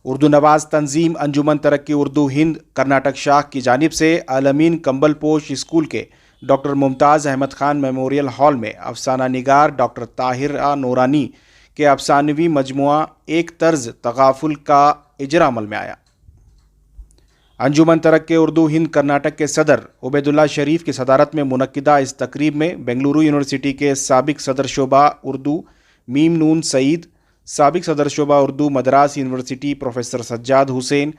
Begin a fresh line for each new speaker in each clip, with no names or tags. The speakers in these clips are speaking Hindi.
उर्दू नवाज तंजीम अंजुमन तरक्की उर्दू हिंद कर्नाटक शाख की जानिब से अलमीन कंबलपोश स्कूल के doctor Mumtaz Ahmad Khan memorial hall में अफसाना निगार डॉक्टर ताहिरा नूरानी के अफसानवी मजमुआ एक तर्ज तगाफुल का इजरा अमल में आया। अंजुमन तरक्की उर्दू हिंद कर्नाटक के सदर उबैदुल्ला शरीफ की सदारत में मुनक्किदा इस तकरीब में बेंगलुरु यूनिवर्सिटी के साबिक सदर शोबा उर्दू मीम नून सईद, साबिक सदर शोबा उर्दू मद्रास यूनिवर्सिटी प्रोफेसर सज्जाद हुसैन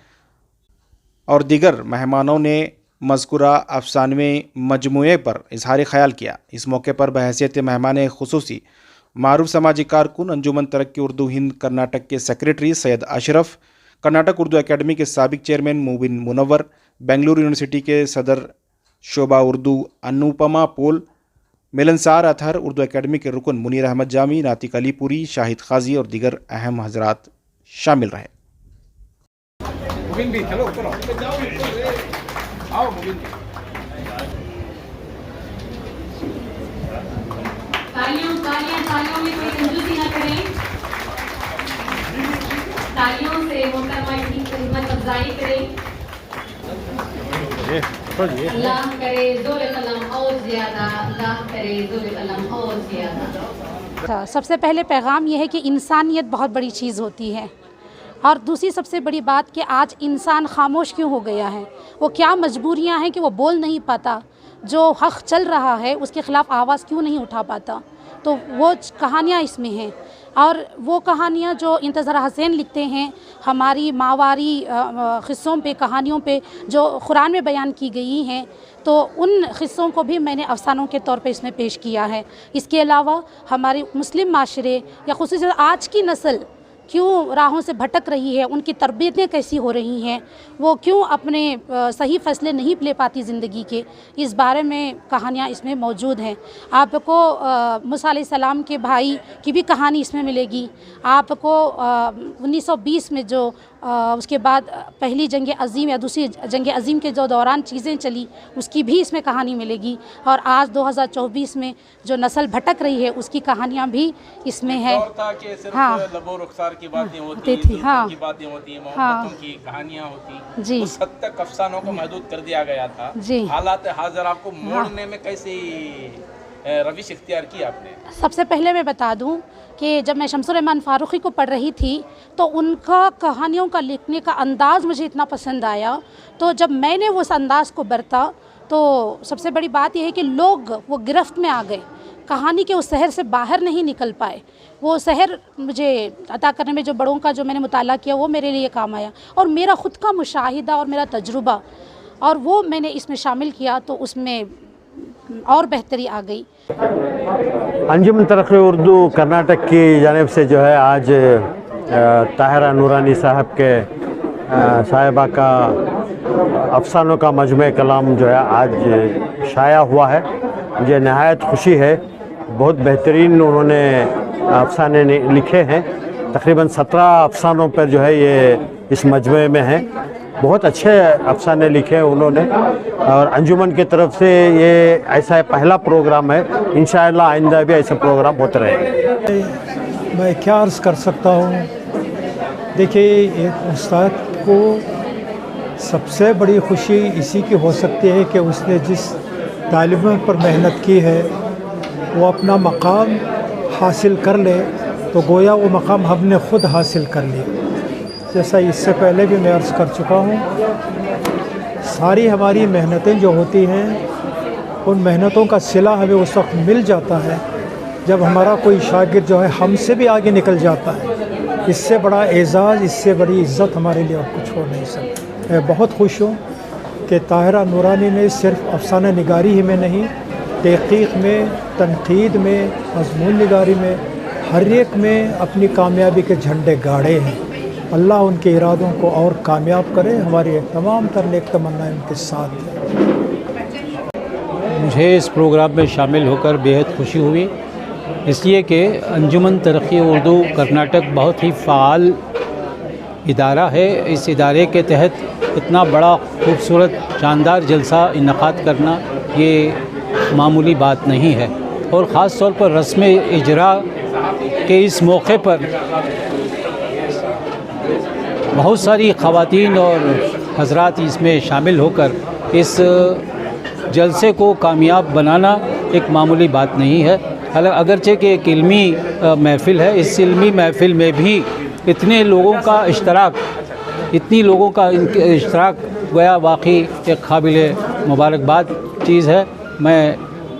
और दीगर मेहमानों ने मज़कूरा अफसानवे मजमुए पर इजहार ख्याल किया। इस मौके पर बहैसियत मेहमान खुसूसी मारूफ समाजी कारकुन अंजुमन तरक्की उर्दू हिंद कर्नाटक के सेक्रेटरी सैयद अशरफ, कर्नाटक उर्दू एकेडमी के साबिक चेयरमैन मुबिन मुनव्वर, बेंगलुरु यूनिवर्सिटी के सदर शोबा उर्दू अनुपमा पोल, मिलनसार अतहर उर्दू एकेडमी के रुकन मुनीर अहमद जामी, नातिक अलीपुरी, शाहिद खाजी और दीगर अहम हजरात शामिल रहे।
तालियों में कोई कंजूसी ना करें। तालियों से मोहतरमा की खिदमत अफजाई करें। अल्लाह करे ज़ोर कलम और ज़्यादा, अल्लाह करे ज़ोर कलम और ज़्यादा।
सबसे पहले पैगाम यह है कि इंसानियत बहुत बड़ी चीज़ होती है, और दूसरी सबसे बड़ी बात कि आज इंसान खामोश क्यों हो गया है। वो क्या मजबूरियां हैं कि वो बोल नहीं पाता, जो हक़ चल रहा है उसके ख़िलाफ़ आवाज़ क्यों नहीं उठा पाता। तो वो कहानियाँ इसमें हैं, और वो कहानियाँ जो इंतज़ार हुसैन लिखते हैं हमारी मावारी क़िस्सों पे, कहानियों पे जो कुरान में बयान की गई हैं, तो उन क़िस्सों को भी मैंने अफ़सानों के तौर पे इसमें पेश किया है। इसके अलावा हमारे मुस्लिम माशरे या ख़ुसूसन आज की नस्ल क्यों राहों से भटक रही है, उनकी तरबियतें कैसी हो रही हैं, वो क्यों अपने सही फ़ैसले नहीं ले पाती ज़िंदगी के, इस बारे में कहानियाँ इसमें मौजूद हैं। आपको मूसा अलैहिस्सलाम के भाई की भी कहानी इसमें मिलेगी। आपको 1920 में जो उसके बाद पहली जंग अज़ीम या दूसरी जंग अज़ीम के जो दौरान चीज़ें चली उसकी भी इसमें कहानी मिलेगी, और आज 2024 में जो नस्ल भटक रही है उसकी कहानियाँ भी इसमें है। हाँ,
की बातें होती थी,
हाँ,
की बातें होती,
हाँ,
की कहानियां होती
जी,
उस हद तक अफसानों को महदूद कर दिया गया था
जी।
हालात हाज़िरा को मोड़ने में कैसे रविश इख्तियार की आपने?
सबसे पहले मैं बता दूं कि जब मैं शम्सुर रहमान फ़ारूक़ी को पढ़ रही थी तो उनका कहानियों का लिखने का अंदाज़ मुझे इतना पसंद आया, तो जब मैंने उस अंदाज़ को बरता तो सबसे बड़ी बात यह है कि लोग वो गिरफ्त में आ गए, कहानी के उस शहर से बाहर नहीं निकल पाए। वो शहर मुझे अता करने में जो बड़ों का जो मैंने मुताला किया वो मेरे लिए काम आया, और मेरा ख़ुद का मुशाहिदा और मेरा तजुर्बा, और वो मैंने इसमें शामिल किया तो उसमें और बेहतरी आ गई।
अंजुमन तरक्की उर्दू कर्नाटक की जानिब से जो है आज ताहिरा नूरानी साहब के साहिबा का अफसानों का मजमे कलाम जो है आज शाया हुआ है। मुझे नहायत खुशी है, बहुत बेहतरीन उन्होंने अफसाने लिखे हैं। तकरीबन 17 अफसानों पर जो है ये इस मजमे में हैं। बहुत अच्छे अफसाने लिखे हैं उन्होंने, और अंजुमन की तरफ से ये ऐसा पहला प्रोग्राम है। इंशाअल्लाह आइंदा भी ऐसे प्रोग्राम होते रहेंगे।
मैं क्या अर्ज़ कर सकता हूँ, देखिए एक उस्ताद को सबसे बड़ी खुशी इसी की हो सकती है कि उसने जिस तालिम पर मेहनत की है वो अपना मकाम हासिल कर ले, तो गोया वो मकाम हमने ख़ुद हासिल कर लिया। जैसा इससे पहले भी मैं अर्ज़ कर चुका हूँ, सारी हमारी मेहनतें जो होती हैं उन मेहनतों का सिला हमें उस वक्त मिल जाता है जब हमारा कोई शागिर्द जो है हमसे भी आगे निकल जाता है। इससे बड़ा एज़ाज़, इससे बड़ी इज़्ज़त हमारे लिए और कुछ हो नहीं सकता। मैं बहुत खुश हूँ कि ताहिरा नूरानी ने सिर्फ़ अफसाना निगारी ही में नहीं, तहक़ीक़ में, तनक़ीद में, मज़मून निगारी में, हर एक में अपनी कामयाबी के झंडे गाड़े हैं। अल्लाह उनके इरादों को और कामयाब करे। हमारी तमाम तर नेक तमन्नाएं उनके साथ हैं।
मुझे इस प्रोग्राम में शामिल होकर बेहद खुशी हुई, इसलिए कि अंजुमन तरक्की उर्दू कर्नाटक बहुत ही फ़ाल इदारा है। इस इदारे के तहत इतना बड़ा खूबसूरत शानदार जलसा इन्नक़ाद करना ये मामूली बात नहीं है, और ख़ास तौर पर रस्म इजरा के इस मौके पर बहुत सारी ख़वातीन और हजरात इसमें शामिल होकर इस जलसे को कामयाब बनाना एक मामूली बात नहीं है। अगरचे कि एक इल्मी महफ़िल है, इस इल्मी महफ़िल में भी इतने लोगों का इश्तराक गोया वाकई एक काबिल मुबारकबाद चीज़ है। मैं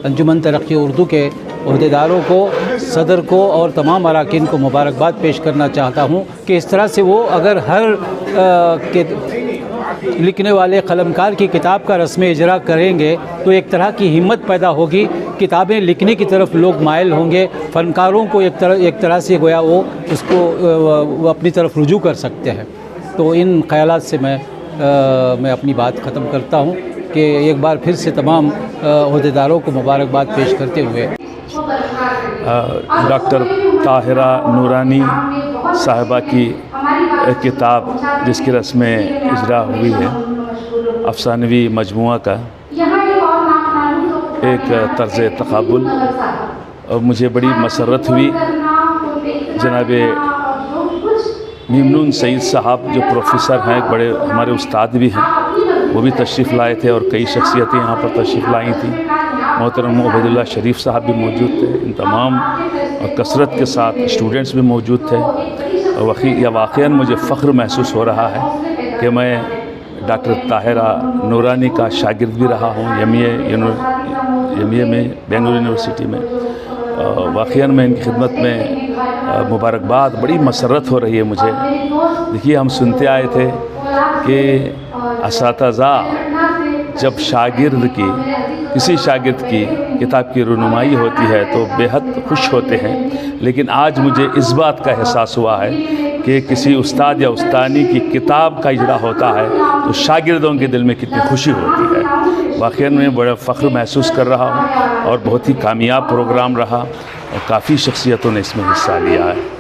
अंजुमन तरक्की उर्दू के अहदेदारों को, सदर को और तमाम अरकान को मुबारकबाद पेश करना चाहता हूँ कि इस तरह से वो अगर हर लिखने वाले कलमकार की किताब का रस्म इजरा करेंगे तो एक तरह की हिम्मत पैदा होगी, किताबें लिखने की तरफ लोग माइल होंगे, फ़नकारों को एक तरह से गोया वो अपनी तरफ रुजू कर सकते हैं। तो इन ख़यालात से मैं अपनी बात ख़त्म करता हूँ कि एक बार फिर से तमाम अहदेदारों को मुबारकबाद पेश करते हुए
डॉक्टर ताहिरा नूरानी साहिबा की किताब जिसकी रस्म इजरा हुई है, अफसानवी मजमुआ का एक तर्ज़ तक़ाबुल, और मुझे बड़ी मसरत हुई। जनाब मीमनून सईद साहब जो प्रोफेसर हैं, बड़े हमारे उस्ताद भी हैं, वो भी तशरीफ़ लाए थे और कई शख्सियतें यहाँ पर तशरीफ़ लाई थी। मोहतरम उबैदुल्लाह शरीफ साहब भी मौजूद थे। इन तमाम और कसरत के साथ स्टूडेंट्स भी मौजूद थे। और वाक़ईन मुझे फ़ख्र महसूस हो रहा है कि मैं डॉक्टर ताहिरा नूरानी का शागिर्द भी रहा हूँ एमए में बेंगलुरु यूनिवर्सिटी में। वाक़ईन मैं इनकी खिदमत में मुबारकबाद, बड़ी मसरत हो रही है मुझे। देखिए, हम सुनते आए थे कि असातिज़ा जब किसी शागिर्द की किताब की रुनुमाई होती है तो बेहद खुश होते हैं, लेकिन आज मुझे इस बात का एहसास हुआ है कि किसी उस्ताद या उस्तानी की किताब का इजरा होता है तो शागिर्दों के दिल में कितनी खुशी होती है। वाक़ई में बड़ा फ़ख्र महसूस कर रहा हूँ और बहुत ही कामयाब प्रोग्राम रहा और काफ़ी शख्सियतों ने इसमें हिस्सा लिया है।